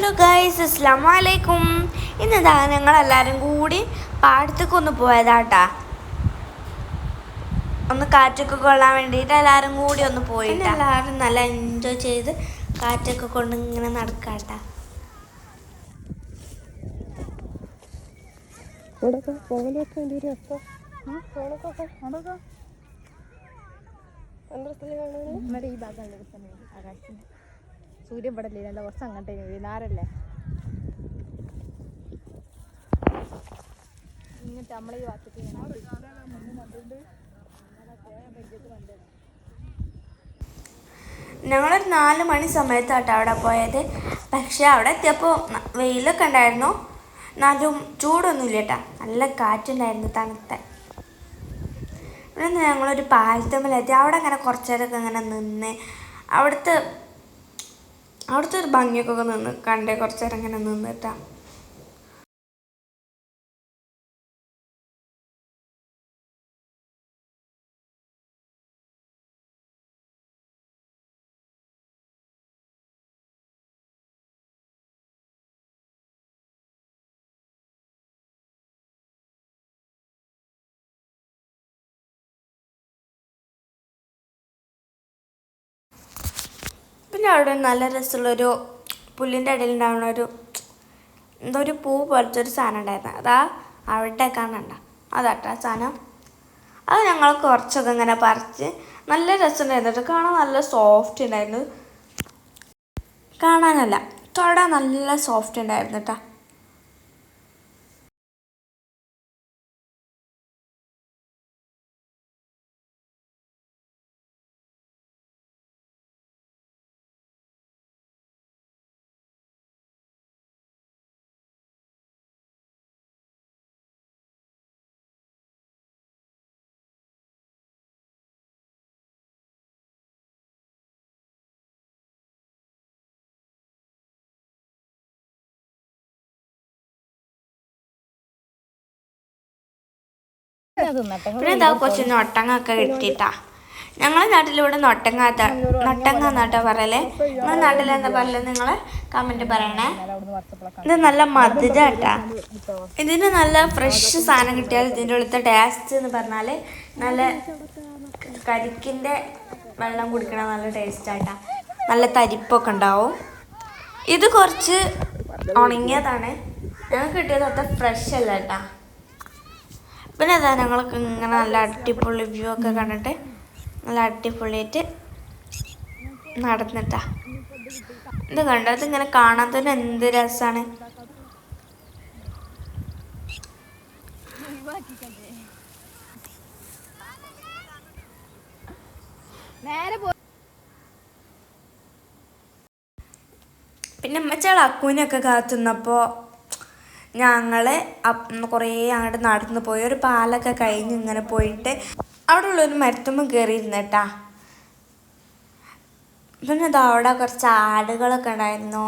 Hello guys, അസ്സലാമു അലൈക്കും. ഇന്നിതാ ഞങ്ങളെല്ലാവരും കൂടി പാടത്തേക്കൊന്ന് പോയതാട്ടാ. ഒന്ന് കാറ്റൊക്കെ കൊള്ളാൻ വേണ്ടിയിട്ട് എല്ലാവരും കൂടി ഒന്ന് പോയിട്ട് എല്ലാവരും നല്ല എൻജോയ് ചെയ്ത് കാറ്റൊക്കെ കൊണ്ട് ഇങ്ങനെ നടക്കാട്ടാ. ഈ ഭാഗം ആകാശത്തിന് സൂര്യൻ പടല്ലേ നല്ല കുറച്ച് അങ്ങോട്ടേ വൈകുന്നേരല്ലേ ഇങ്ങോട്ട് നമ്മളെ ഈ ഭാഗത്തേക്ക് ഞങ്ങളൊരു 4 മണി സമയത്താട്ടോ അവിടെ പോയത്. പക്ഷെ അവിടെ എത്തിയപ്പോൾ വെയിലൊക്കെ ഉണ്ടായിരുന്നു, എന്നാലും ചൂടൊന്നുമില്ല കേട്ടാ. നല്ല കാറ്റുണ്ടായിരുന്നു, തണുത്ത. ഇവിടെ ഞങ്ങളൊരു പാലത്തമ്മലെത്തി. അവിടെ അങ്ങനെ കുറച്ച് നേരമൊക്കെ ഇങ്ങനെ നിന്ന് അവിടുത്തെ ഒരു ഭംഗിയൊക്കെ നിന്ന് കണ്ടേ കുറച്ച് നേരം ഇങ്ങനെ നിന്നിട്ടാ. പിന്നെ അവിടെ നല്ല രസമുള്ളൊരു പുല്ലിൻ്റെ ഇടയിൽ ഉണ്ടാവുന്ന എന്തോ ഒരു പൂ പോലത്തെ ഒരു സാധനം ഉണ്ടായിരുന്നു. അതാ അവിടെ കാണണ്ട, അതാട്ടാ സാധനം. അത് ഞങ്ങൾ കുറച്ചൊക്കെ ഇങ്ങനെ പറിച്ച് നല്ല രസമുണ്ടായിരുന്നു കേട്ടോ. കാണാൻ നല്ല സോഫ്റ്റ് ഉണ്ടായിരുന്നു. കാണാനല്ല, തൊടാൻ നല്ല സോഫ്റ്റ് ഉണ്ടായിരുന്നു കേട്ടോ. പിന്നെ ഇതാ കൊച്ചു നൊട്ടങ്ങൊക്കെ കിട്ടിയിട്ടാ. ഞങ്ങളെ നാട്ടിലിവിടെ നൊട്ടങ്ങ എന്നാട്ടോ പറയലേ. നിങ്ങളെ നാട്ടിൽ എന്താ പറയല് നിങ്ങളെ കമൻറ്റ് പറയണേ. ഇത് നല്ല മധുരട്ടാ. ഇതിന് നല്ല ഫ്രഷ് സാധനം കിട്ടിയാൽ ഇതിൻ്റെ ഉള്ളിലത്തെ ടേസ്റ്റ് എന്ന് പറഞ്ഞാൽ നല്ല കരിക്കിൻ്റെ വെള്ളം കുടിക്കണ നല്ല ടേസ്റ്റാട്ടാ. നല്ല തരിപ്പൊക്കെ ഉണ്ടാവും. ഇത് കുറച്ച് ഉണങ്ങിയതാണ്, ഞങ്ങൾക്ക് കിട്ടിയത് അത്ര ഫ്രഷ് അല്ല കേട്ടാ. പിന്നെ അതാ ഞങ്ങൾക്ക് ഇങ്ങനെ നല്ല അടിപൊളി വ്യൂ ഒക്കെ കണ്ടിട്ട് നല്ല അടിപൊളിയായിട്ട് നടന്നിട്ടാ. ഇത് കണ്ടോ, ഇതിങ്ങനെ കാണാൻ തന്നെ എന്ത് രസമാണ്. പിന്നെ അമ്മച്ചാൾ അക്കൂനൊക്കെ കാത്തുന്നപ്പോൾ ഞങ്ങൾ കുറേ അങ്ങോട്ട് നടന്നു പോയി. ഒരു പാലൊക്കെ കഴിഞ്ഞ് ഇങ്ങനെ പോയിട്ട് അവിടെ ഉള്ളൊരു മരത്തുമ്പോൾ കയറിയിരുന്നേട്ടാ. പിന്നെ ഇതാ അവിടെ കുറച്ച് ആടുകളൊക്കെ ഉണ്ടായിരുന്നു,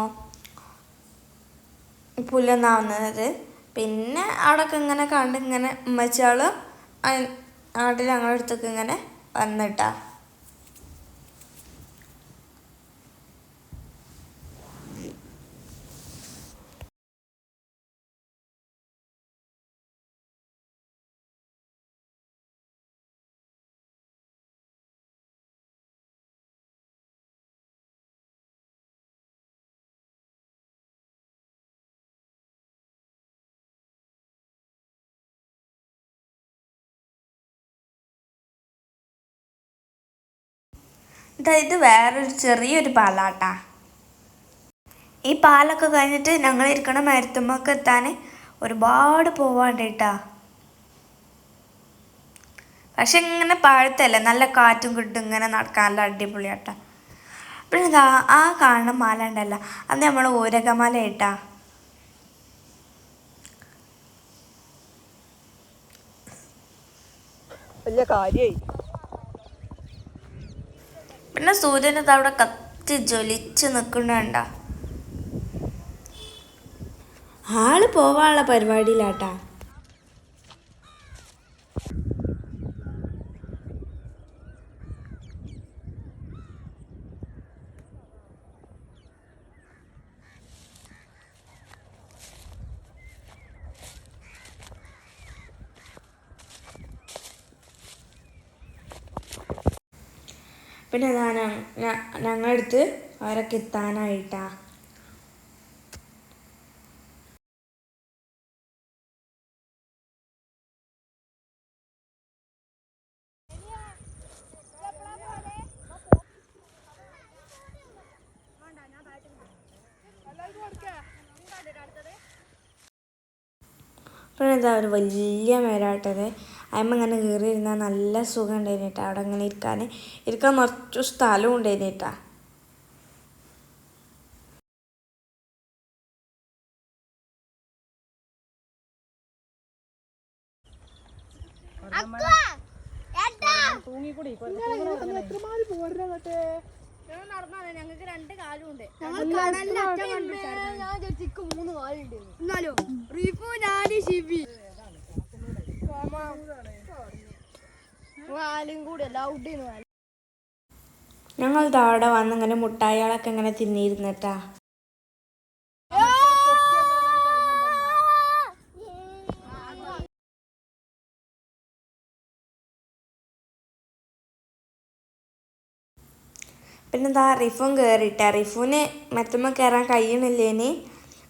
പുല്ലൊന്നാവുന്നത്. പിന്നെ അവിടെയൊക്കെ ഇങ്ങനെ കണ്ട് ഇങ്ങനെ ഉമ്മച്ചാൾ ആടിൽ ഞങ്ങളുടെ അടുത്തൊക്കെ ഇങ്ങനെ വന്നിട്ടാ. ഇത് വേറൊരു ചെറിയൊരു പാലാട്ടാ. ഈ പാലൊക്കെ കഴിഞ്ഞിട്ട് ഞങ്ങൾ ഇരിക്കണ മരത്തുമ്മക്ക് എത്താൻ ഒരുപാട് പോവാണ്ട് കേട്ടാ. പക്ഷെ ഇങ്ങനെ പഴുത്തല്ലേ, നല്ല കാറ്റും കിട്ടും, ഇങ്ങനെ നടക്കാൻ നല്ല അടിപൊളിയാട്ടാ. പിന്നെ ഇതാ ആ കാണുന്ന മാല ഉണ്ടല്ലോ, അത് നമ്മൾ ഊരകമാല കേട്ടാ. വലിയ കാര്യമായി. പിന്നെ സൂര്യനത് അവിടെ കത്തി ജ്വലിച്ച് നിൽക്കുന്നുണ്ട. ആള് പോവാനുള്ള പരിപാടിയിലാട്ടാ. പിന്നെ അതാ ഞങ്ങളടുത്ത് അവരൊക്കെ എത്താനായിട്ടാ. പിന്നെ എന്താ ഒരു വലിയ മരാട്ടത്. അതിന്മേൽ ഇങ്ങനെ കയറി ഇരുന്നാൽ നല്ല സുഖം ഉണ്ടായിരുന്നിട്ടാ. അവിടെ ഇങ്ങനെ ഇരിക്കാൻ കുറച്ചു സ്ഥലവും ഉണ്ടായിരുന്നിട്ടാ. ഞങ്ങൾക്ക് 2 കാലുണ്ട്. 3 കാലുണ്ട്. എന്നാലോ റീഫു ഞാന് ഷിബി കൂടെ ലൗഡ്. ഞങ്ങൾ അവിടെ വന്ന് ഇങ്ങനെ മുട്ടായികളൊക്കെ ഇങ്ങനെ തിന്നിരുന്നിട്ടാ. പിന്നെ എന്താ റിഫും കയറിയിട്ടാ. റിഫുവിന് മെത്തുമ്പോൾ കയറാൻ കഴിയണില്ലേനി.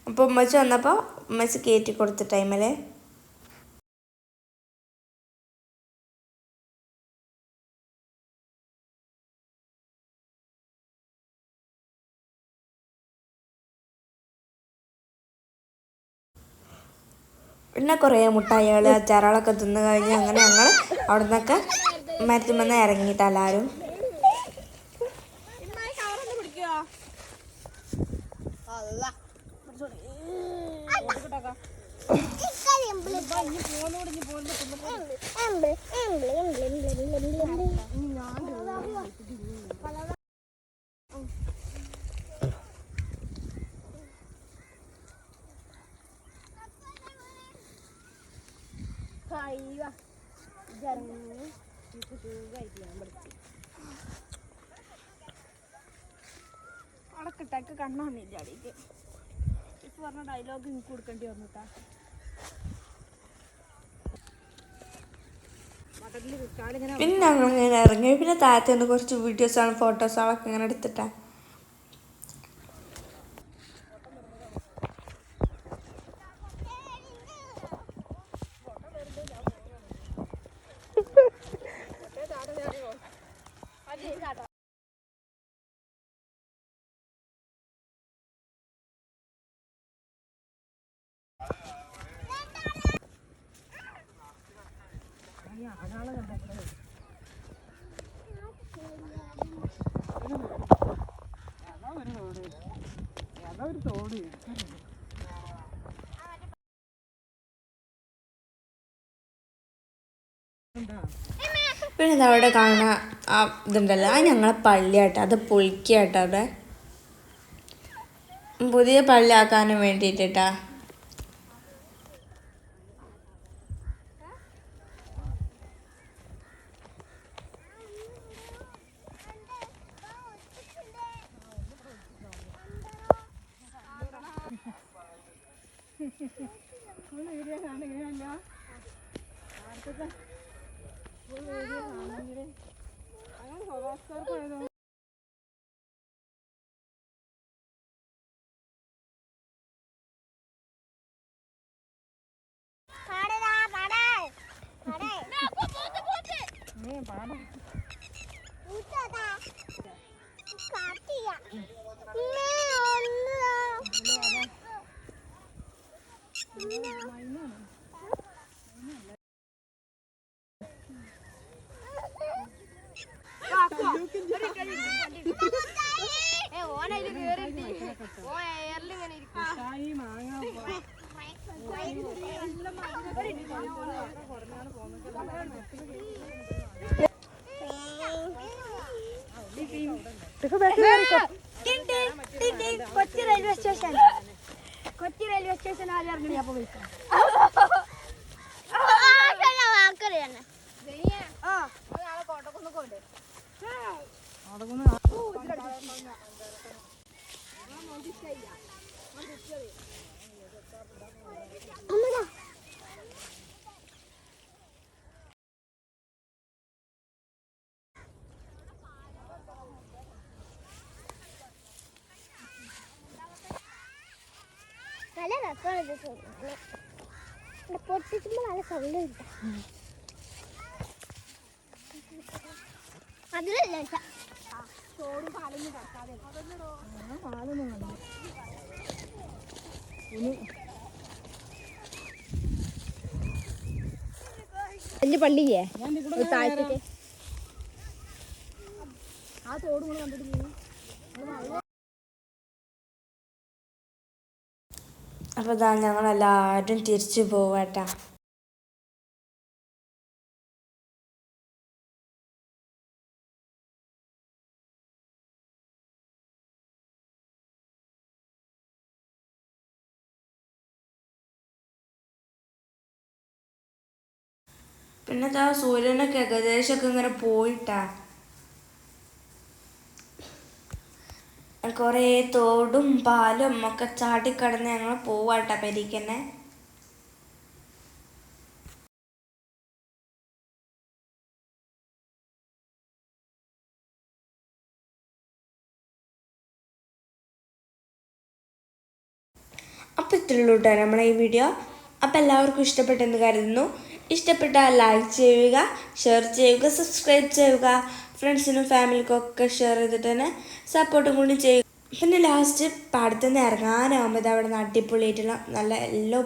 അപ്പോൾ ഉമ്മച്ചി വന്നപ്പോൾ ഉമ്മച്ചി കയറ്റി കൊടുത്ത ടൈമിൽ പിന്നെ കുറേ മുട്ടായികൾ അച്ചാറുകളൊക്കെ തിന്ന് കഴിഞ്ഞ് അങ്ങനെ ഞങ്ങൾ അവിടെ നിന്നൊക്കെ മരത്തുമെന്ന് ഇറങ്ങിയിട്ട് എല്ലാവരും. അടക്കിട്ടേക്ക് കണ്ണാന്നില്ല അടിക്ക്. ഇപ്പൊ പറഞ്ഞ ഡയലോഗ് എനിക്ക് കൊടുക്കേണ്ടി വന്നിട്ടാ. പിന്നെ ഞങ്ങൾ ഇങ്ങനെ ഇറങ്ങി. പിന്നെ താഴത്ത് നിന്ന് കുറച്ച് വീഡിയോസാണ് ഫോട്ടോസുകളൊക്കെ ഇങ്ങനെ എടുത്തിട്ടാ. പിന്നെ ഇതവിടെ കാണുന്ന ആ ഇതുണ്ടല്ലോ, അത് ഞങ്ങളെ പള്ളിയാട്ടോ. അത് പൊളിക്കാട്ടോ. അവിടെ പുതിയ പള്ളിയാക്കാനും വേണ്ടിയിട്ടാ. Kochi railway station. Kochi railway station ആരും ഇറങ്ങി. അപ്പൊ വിളിക്കാം. നാളെ കോട്ടക്കുന്ന് കൊണ്ട് നല്ല രസമാണ് പൊട്ടിച്ചുമ്പോൾ നല്ല സൗണ്ട് കിട്ടും. അതിലല്ല ചോറ് പാലൊന്നും കറക്കാതെ പാലൊന്നും വേണ്ട. വലിയ പള്ളിയേ താഴ്ത്തിട്ട് ആ തോടും കൂടെ കണ്ടിട്ട് പോകും. അപ്പോൾ ഇതാ ഞങ്ങളെല്ലാവരും തിരിച്ചു പോവാട്ടാ. പിന്നെ ഇതാ സൂര്യനൊക്കെ ഏകദേശമൊക്കെ ഇങ്ങനെ പോയിട്ടാ. കുറേ തോടും പാലും ഒക്കെ ചാടിക്കടന്ന് ഞങ്ങൾ പോവാട്ടാ പെരിക്കന്നെ. അപ്പോൾ ഇത്രയുള്ളൂ കേട്ടോ നമ്മുടെ ഈ വീഡിയോ. അപ്പോൾ എല്ലാവർക്കും ഇഷ്ടപ്പെട്ടെന്ന് കരുതുന്നു. ഇഷ്ടപ്പെട്ടാൽ ലൈക്ക് ചെയ്യുക, ഷെയർ ചെയ്യുക, സബ്സ്ക്രൈബ് ചെയ്യുക. ഫ്രണ്ട്സിനും ഫാമിലിക്കും ഒക്കെ ഷെയർ ചെയ്തിട്ട് തന്നെ സപ്പോർട്ടും കൂടി ചെയ്യുക. പിന്നെ ലാസ്റ്റ് പാടത്തുനിന്ന് ഇറങ്ങാനാകുമ്പോൾ അവിടെ നിന്ന് അടിപൊളിയായിട്ടുള്ള നല്ല എല്ലാം